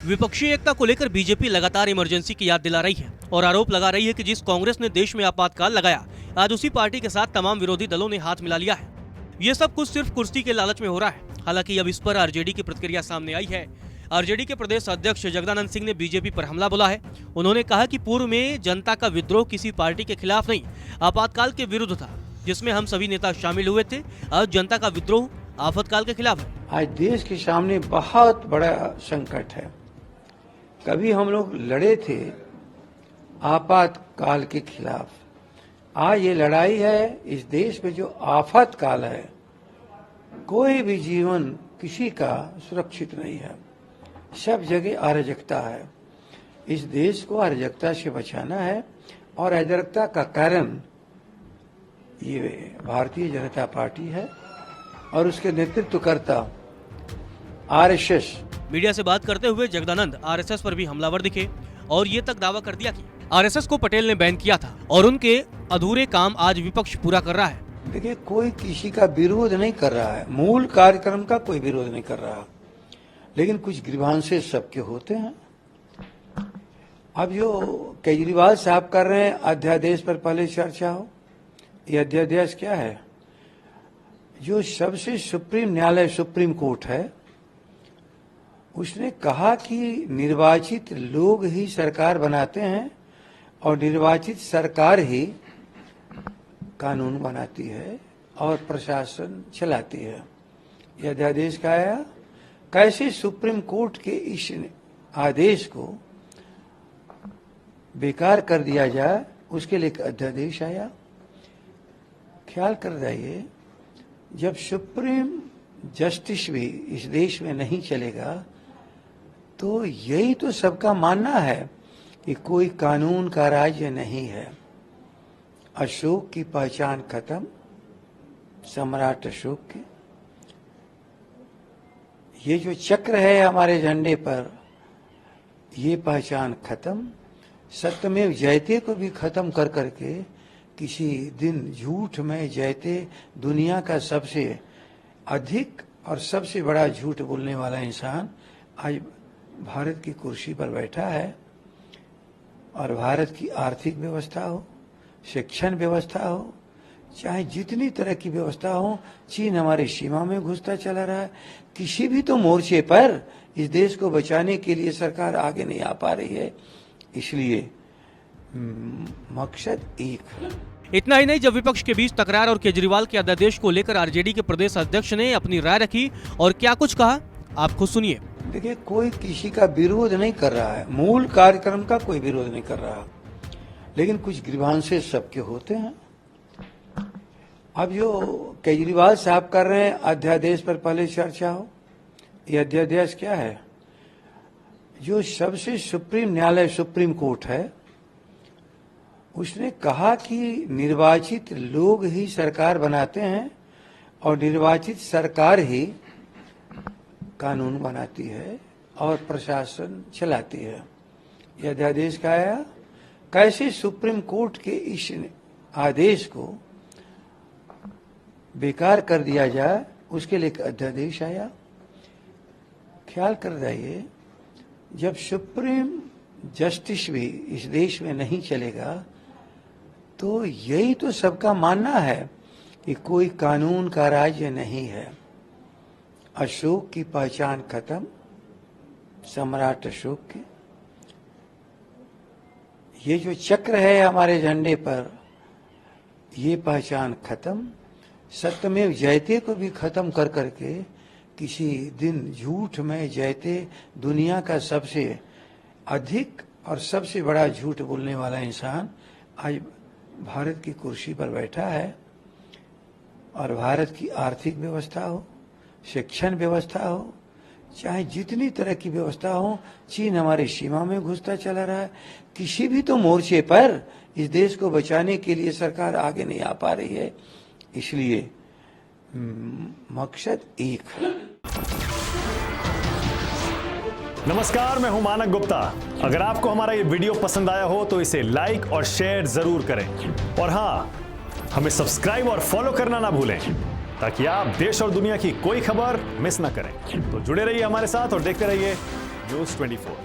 विपक्षी एकता को लेकर बीजेपी लगातार इमरजेंसी की याद दिला रही है और आरोप लगा रही है कि जिस कांग्रेस ने देश में आपातकाल लगाया, आज उसी पार्टी के साथ तमाम विरोधी दलों ने हाथ मिला लिया है। ये सब कुछ सिर्फ कुर्सी के लालच में हो रहा है। हालांकि अब इस पर आरजेडी की प्रतिक्रिया सामने आई है। आरजेडी के प्रदेश अध्यक्ष जगदानंद सिंह ने बीजेपी पर हमला बोला है। उन्होंने कहा कि पूर्व में जनता का विद्रोह किसी पार्टी के खिलाफ नहीं, आपातकाल के विरुद्ध था, जिसमें हम सभी नेता शामिल हुए थे। आज जनता का विद्रोह आपातकाल के खिलाफ है। आज देश के सामने बहुत बड़ा संकट है। कभी हम लोग लड़े थे आपातकाल के खिलाफ, आज ये लड़ाई है इस देश में जो आफतकाल है। कोई भी जीवन किसी का सुरक्षित नहीं है, सब जगह अराजकता है। इस देश को अराजकता से बचाना है और अराजकता का कारण ये भारतीय जनता पार्टी है और उसके नेतृत्वकर्ता आरएसएस। मीडिया से बात करते हुए जगदानंद आरएसएस पर भी हमलावर दिखे और ये तक दावा कर दिया कि आरएसएस को पटेल ने बैन किया था और उनके अधूरे काम आज विपक्ष पूरा कर रहा है। देखिए, कोई किसी का विरोध नहीं कर रहा है, मूल कार्यक्रम का कोई विरोध नहीं कर रहा, लेकिन कुछ ग्रीवांसेस सबके होते हैं। अब जो केजरीवाल साहब कर रहे हैं अध्यादेश पर पहले चर्चा हो, ये अध्यादेश क्या है? जो सबसे सुप्रीम न्यायालय सुप्रीम कोर्ट है, उसने कहा कि निर्वाचित लोग ही सरकार बनाते हैं और निर्वाचित सरकार ही कानून बनाती है और प्रशासन चलाती है। यह अध्यादेश का आया। कैसे सुप्रीम कोर्ट के इस आदेश को बेकार कर दिया जाए, उसके लिए एक अध्यादेश आया। ख्याल कर जाइए, जब सुप्रीम जस्टिस भी इस देश में नहीं चलेगा तो यही तो सबका मानना है कि कोई कानून का राज्य नहीं है। अशोक की पहचान खत्म, सम्राट अशोक की। ये जो चक्र है हमारे झंडे पर, ये पहचान खत्म। सत्यमेव जयते को भी खत्म कर करके किसी दिन झूठ में जयते, दुनिया का सबसे अधिक और सबसे बड़ा झूठ बोलने वाला इंसान आज भारत की कुर्सी पर बैठा है। और भारत की आर्थिक व्यवस्था हो, शिक्षण व्यवस्था हो, चाहे जितनी तरह की व्यवस्था हो, चीन हमारी सीमा में घुसता चला रहा है। किसी भी तो मोर्चे पर इस देश को बचाने के लिए सरकार आगे नहीं आ पा रही है। इसलिए मकसद एक है। इतना ही नहीं, जब विपक्ष के बीच तकरार और केजरीवाल के अध्यादेश को लेकर आरजेडी के प्रदेश अध्यक्ष ने अपनी राय रखी और क्या कुछ कहा, आप खुद सुनिए। देखिए, कोई किसी का विरोध नहीं कर रहा है, मूल कार्यक्रम का कोई विरोध नहीं कर रहा, लेकिन कुछ ग्रीवांसेस सबके होते हैं। अब जो केजरीवाल साहब कर रहे हैं अध्यादेश पर पहले चर्चा हो, ये अध्यादेश क्या है? जो सबसे सुप्रीम न्यायालय सुप्रीम कोर्ट है, उसने कहा कि निर्वाचित लोग ही सरकार बनाते हैं और निर्वाचित सरकार ही कानून बनाती है और प्रशासन चलाती है। यह अध्यादेश का आया। कैसे सुप्रीम कोर्ट के इस आदेश को बेकार कर दिया जाए, उसके लिए एक अध्यादेश आया। ख्याल कर जाइए, जब सुप्रीम जस्टिस भी इस देश में नहीं चलेगा तो यही तो सबका मानना है कि कोई कानून का राज्य नहीं है। अशोक की पहचान खत्म, सम्राट अशोक की। ये जो चक्र है हमारे झंडे पर, ये पहचान खत्म। सत्यमेव जयते को भी खत्म कर करके किसी दिन झूठ में जयते, दुनिया का सबसे अधिक और सबसे बड़ा झूठ बोलने वाला इंसान आज भारत की कुर्सी पर बैठा है। और भारत की आर्थिक व्यवस्था हो, शिक्षण व्यवस्था हो, चाहे जितनी तरह की व्यवस्था हो, चीन हमारी सीमा में घुसता चला रहा है। किसी भी तो मोर्चे पर इस देश को बचाने के लिए सरकार आगे नहीं आ पा रही है। इसलिए मकसद एक है। नमस्कार, मैं हूं मानक गुप्ता। अगर आपको हमारा ये वीडियो पसंद आया हो तो इसे लाइक और शेयर जरूर करें और हाँ, हमें सब्सक्राइब और फॉलो करना ना भूलें ताकि आप देश और दुनिया की कोई खबर मिस ना करें। तो जुड़े रहिए हमारे साथ और देखते रहिए न्यूज़ 24।